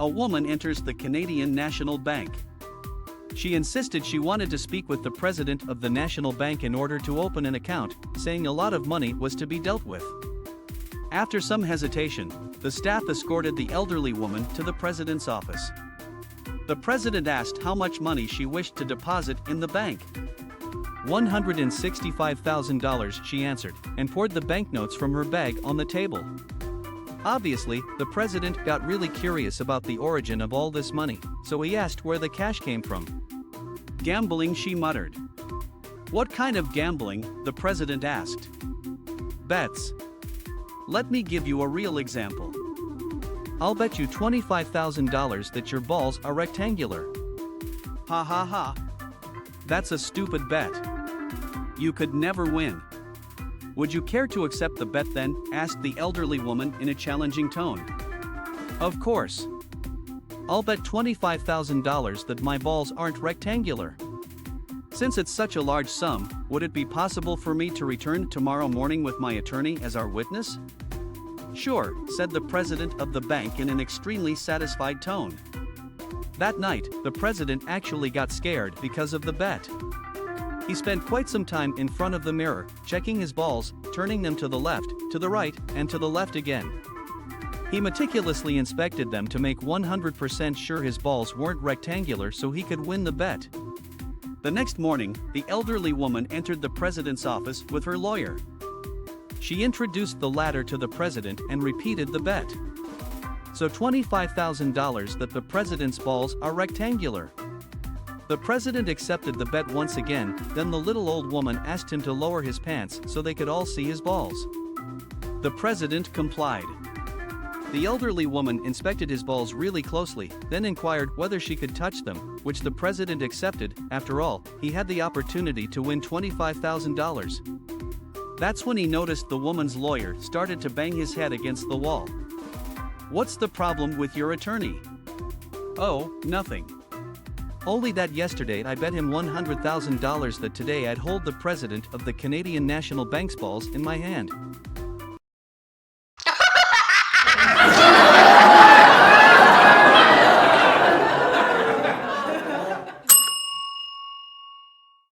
A woman enters the Canadian National Bank. She insisted she wanted to speak with the president of the National Bank in order to open an account, saying a lot of money was to be dealt with. After some hesitation, the staff escorted the elderly woman to the president's office. The president asked how much money she wished to deposit in the bank. $165,000, she answered, and poured the banknotes from her bag on the table. Obviously, the president got really curious about the origin of all this money, so he asked where the cash came from. Gambling, she muttered. What kind of gambling? The president asked. Bets. Let me give you a real example. I'll bet you $25,000 that your balls are rectangular. Ha ha ha. That's a stupid bet. You could never win. Would you care to accept the bet then? Asked the elderly woman in a challenging tone. Of course. I'll bet $25,000 that my balls aren't rectangular. Since it's such a large sum, would it be possible for me to return tomorrow morning with my attorney as our witness? Sure, said the president of the bank in an extremely satisfied tone. That night, the president actually got scared because of the bet. He spent quite some time in front of the mirror, checking his balls, turning them to the left, to the right, and to the left again. He meticulously inspected them to make 100% sure his balls weren't rectangular so he could win the bet. The next morning, the elderly woman entered the president's office with her lawyer. She introduced the latter to the president and repeated the bet. So $25,000 that the president's balls are rectangular. The president accepted the bet once again, then the little old woman asked him to lower his pants so they could all see his balls. The president complied. The elderly woman inspected his balls really closely, then inquired whether she could touch them, which the president accepted. After all, he had the opportunity to win $25,000. That's when he noticed the woman's lawyer started to bang his head against the wall. What's the problem with your attorney? Oh, nothing. Only that yesterday I bet him $100,000 that today I'd hold the president of the Canadian National Bank's balls in my hand.